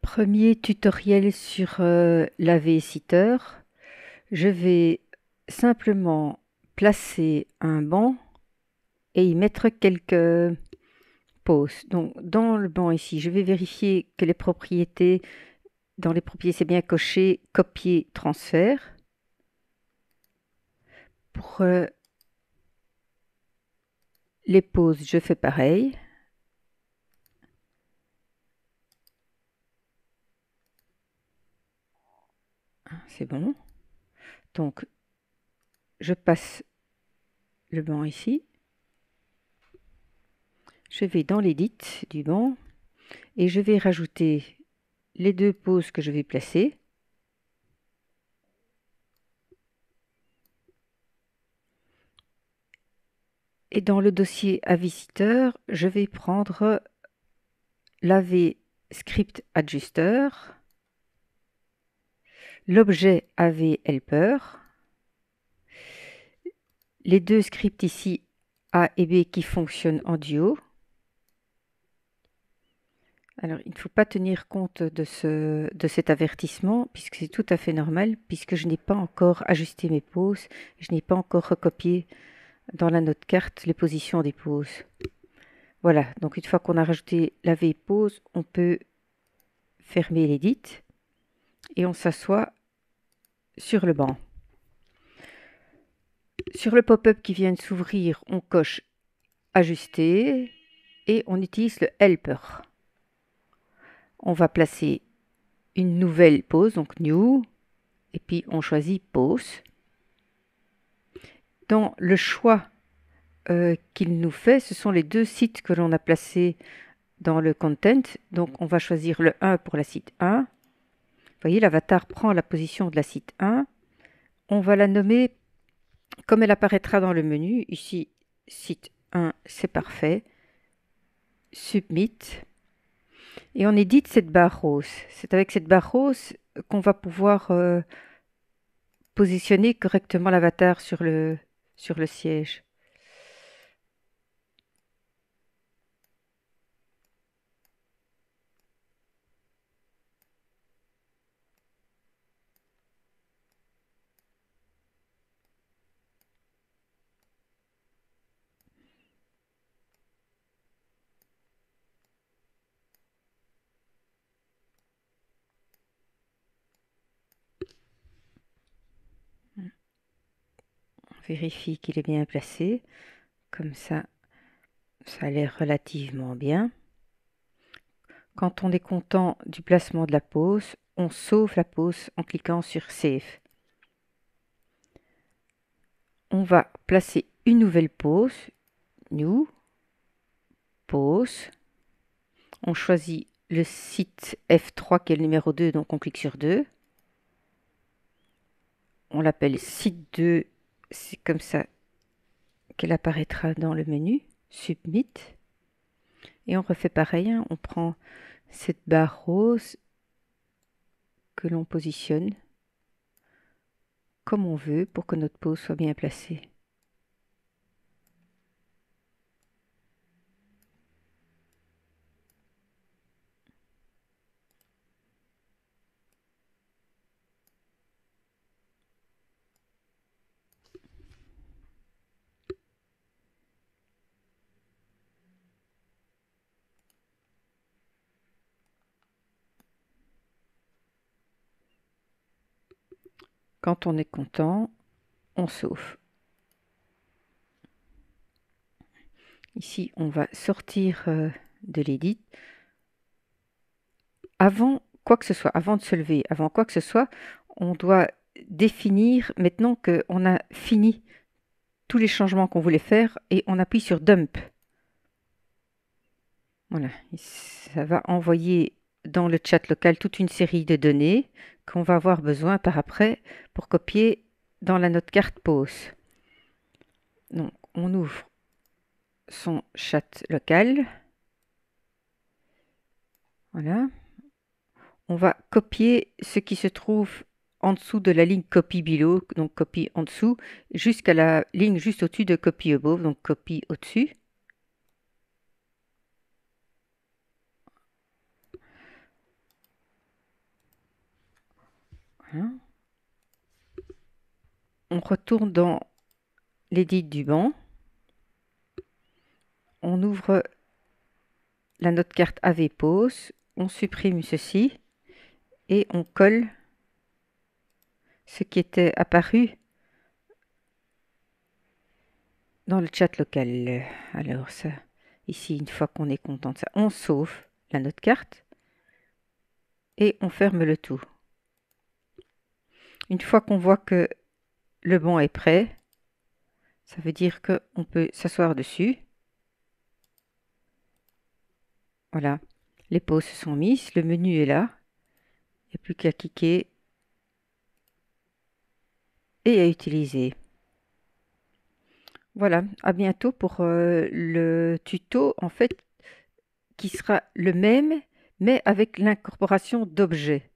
Premier tutoriel sur l'AV-Sitter. Je vais simplement placer un banc et y mettre quelques pauses. Donc dans le banc ici, je vais vérifier que dans les propriétés c'est bien coché copier transfert. Pour les pauses, je fais pareil. C'est bon. Donc je passe le banc ici. Je vais dans l'édit du banc et je vais rajouter les deux pauses que je vais placer. Et dans le dossier AV-Sitter, je vais prendre l'AV Script Adjuster, l'objet AV Helper, les deux scripts ici A et B qui fonctionnent en duo. Alors, il ne faut pas tenir compte de cet avertissement, puisque c'est tout à fait normal, puisque je n'ai pas encore ajusté mes pauses, je n'ai pas encore recopié dans la note carte les positions des pauses. Voilà, donc une fois qu'on a rajouté l'AV pause, on peut fermer l'édit et on s'assoit sur le banc. Sur le pop-up qui vient de s'ouvrir, on coche Ajuster et on utilise le Helper. On va placer une nouvelle pause, donc New, et puis on choisit Pause. Dans le choix qu'il nous fait, ce sont les deux sites que l'on a placés dans le content. Donc on va choisir le 1 pour la site 1. Vous voyez, l'avatar prend la position de la site 1. On va la nommer comme elle apparaîtra dans le menu. Ici, site 1, c'est parfait. Submit. Et on édite cette barre rose. C'est avec cette barre rose qu'on va pouvoir positionner correctement l'avatar sur le siège. On vérifie qu'il est bien placé. Comme ça a l'air relativement bien. Quand on est content du placement de la pause, on sauve la pause en cliquant sur Save. On va placer une nouvelle pause, New, Pause. On choisit le site F3 qui est le numéro 2, donc on clique sur 2. On l'appelle site 2, c'est comme ça qu'elle apparaîtra dans le menu, Submit. Et on refait pareil, hein, on prend cette barre rose que l'on positionne comme on veut pour que notre pause soit bien placée. Quand on est content, on sauve. Ici, on va sortir de l'édit. Avant quoi que ce soit, avant de se lever, avant quoi que ce soit, on doit définir, maintenant qu'on a fini tous les changements qu'on voulait faire, et on appuie sur Dump. Voilà, ça va envoyer dans le chat local toute une série de données qu'on va avoir besoin par après pour copier dans la note carte pause. Donc, on ouvre son chat local. Voilà. On va copier ce qui se trouve en dessous de la ligne copy below, donc copie en dessous, jusqu'à la ligne juste au-dessus de copy above, donc copie au-dessus. Voilà. On retourne dans l'édit du banc. On ouvre la note carte AV Pause. On supprime ceci et on colle ce qui était apparu dans le chat local. Alors ça, ici, une fois qu'on est content de ça, on sauve la note carte et on ferme le tout. Une fois qu'on voit que le banc est prêt, ça veut dire qu'on peut s'asseoir dessus. Voilà, les pauses se sont mises, le menu est là. Il n'y a plus qu'à cliquer et à utiliser. Voilà, à bientôt pour le tuto en fait qui sera le même mais avec l'incorporation d'objets.